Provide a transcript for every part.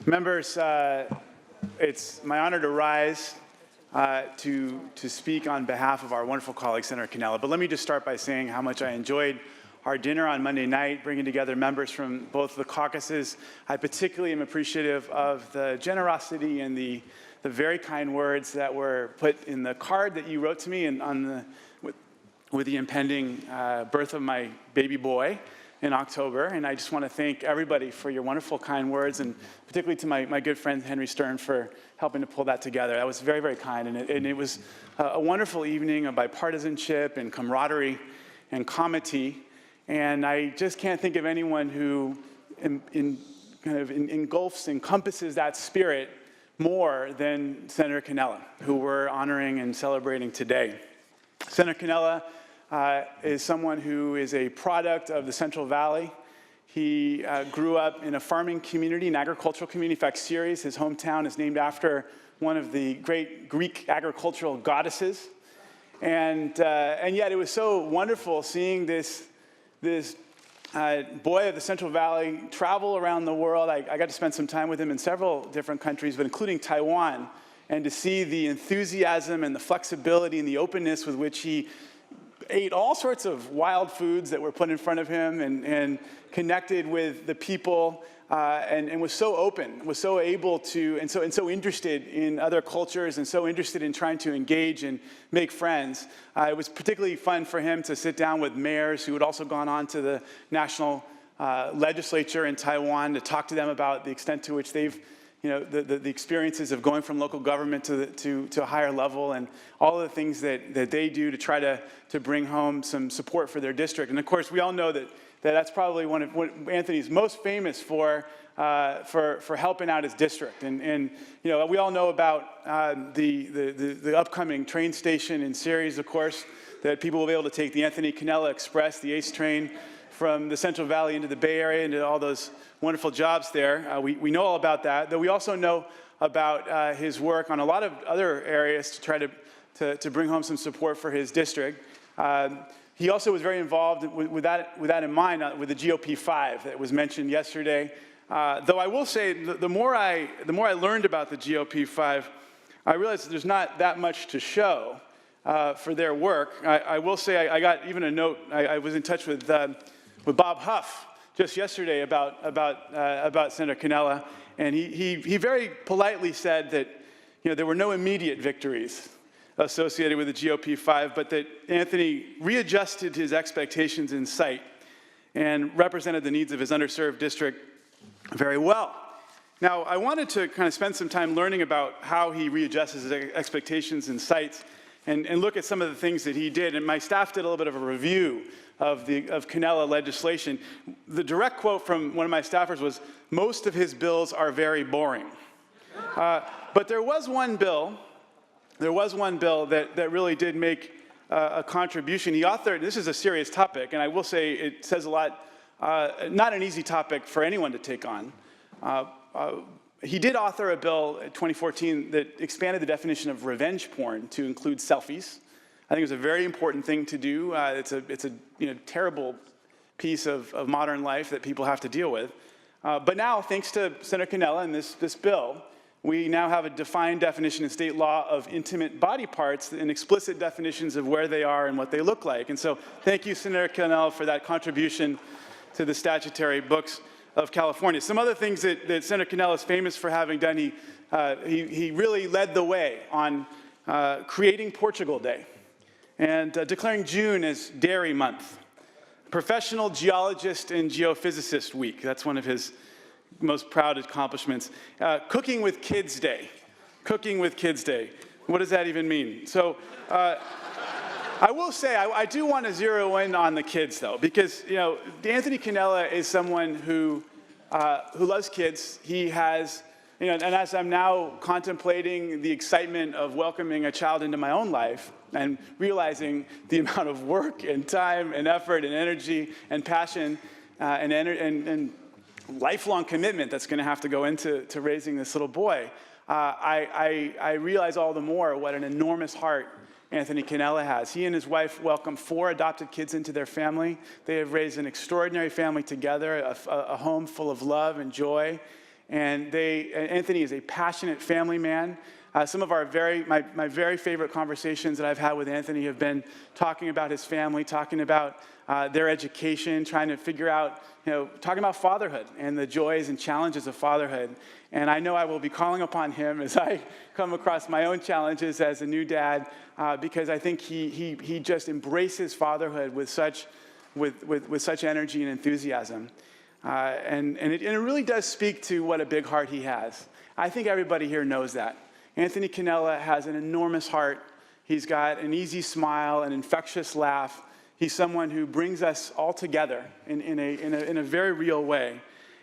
Members, it's my honor to rise to speak on behalf of our wonderful colleague, Senator Cannella. But let me just start by saying how much I enjoyed our dinner on Monday night, bringing together members from both the caucuses. I particularly am appreciative of the generosity and the very kind words that were put in the card that you wrote to me and with the impending birth of my baby boy in October. And I just want to thank everybody for your wonderful, kind words, and particularly to my good friend Henry Stern for helping to pull that together. That was very, very kind, and it was a wonderful evening of bipartisanship and camaraderie and comity. And I just can't think of anyone who encompasses that spirit more than Senator Cannella, who we're honoring and celebrating today. Senator Cannella is someone who is a product of the Central Valley. He grew up in a farming community, an agricultural community. In fact, Ceres, his hometown, is named after one of the great Greek agricultural goddesses. And yet it was so wonderful seeing this boy of the Central Valley travel around the world. I got to spend some time with him in several different countries, but including Taiwan, and to see the enthusiasm and the flexibility and the openness with which he ate all sorts of wild foods that were put in front of him and connected with the people and was so open, was so able to, and so interested in other cultures and so interested in trying to engage and make friends. It was particularly fun for him to sit down with mayors who had also gone on to the national legislature in Taiwan to talk to them about the extent to which they've the experiences of going from local government to a higher level and all of the things that they do to try to bring home some support for their district. And of course, we all know that's probably one of what Anthony's most famous for helping out his district. And we all know about the upcoming train station in Ceres, of course, that people will be able to take the Anthony Cannella Express, the ACE train, from the Central Valley into the Bay Area, into all those wonderful jobs there. We know all about that, though we also know about his work on a lot of other areas to try to bring home some support for his district. He also was very involved with that in mind with the GOP 5 that was mentioned yesterday. Though I will say, the more I learned about the GOP 5, I realized that there's not that much to show for their work. I will say I got even a note. I was in touch with Bob Huff just yesterday about Senator Cannella, and he very politely said that there were no immediate victories associated with the GOP 5, but that Anthony readjusted his expectations in sight and represented the needs of his underserved district very well. Now, I wanted to kind of spend some time learning about how he readjusts his expectations in sight and look at some of the things that he did. And my staff did a little bit of a review of Cannella legislation. The direct quote from one of my staffers was, "Most of his bills are very boring." But there was one bill that really did make a contribution. He authored, this is a serious topic, and I will say it says a lot, not an easy topic for anyone to take on. He did author a bill in 2014 that expanded the definition of revenge porn to include selfies. I think it was a very important thing to do. It's a terrible piece of modern life that people have to deal with. But now, thanks to Senator Cannella and this bill, we now have a defined definition in state law of intimate body parts and explicit definitions of where they are and what they look like. And so thank you, Senator Cannella, for that contribution to the statutory books of California. Some other things that Senator Cannella is famous for having done, he really led the way on creating Portugal Day and declaring June as Dairy Month. Professional Geologist and Geophysicist Week, that's one of his most proud accomplishments. Cooking with Kids Day. Cooking with Kids Day. What does that even mean? So I will say, I do want to zero in on the kids, though, because Anthony Cannella is someone who loves kids. He has, and as I'm now contemplating the excitement of welcoming a child into my own life and realizing the amount of work and time and effort and energy and passion and lifelong commitment that's going to have to go into raising this little boy, I realize all the more what an enormous heart Anthony Cannella has. He and his wife welcomed 4 adopted kids into their family. They have raised an extraordinary family together, a home full of love and joy. And Anthony is a passionate family man. Some of our my very favorite conversations that I've had with Anthony have been talking about his family, talking about their education, trying to figure out, talking about fatherhood and the joys and challenges of fatherhood. And I know I will be calling upon him as I come across my own challenges as a new dad, because I think he just embraces fatherhood with such energy and enthusiasm. And it really does speak to what a big heart he has. I think everybody here knows that. Anthony Cannella has an enormous heart. He's got an easy smile, an infectious laugh. He's someone who brings us all together in a very real way.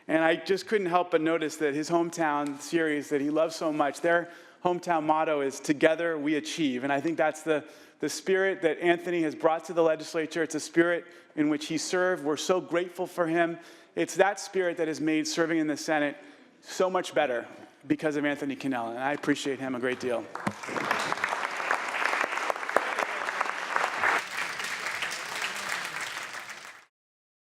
And I just couldn't help but notice that his hometown series that he loves so much, their hometown motto is "Together we achieve." And I think that's the spirit that Anthony has brought to the legislature. It's a spirit in which he served. We're so grateful for him. It's that spirit that has made serving in the Senate so much better because of Anthony Cannella, and I appreciate him a great deal.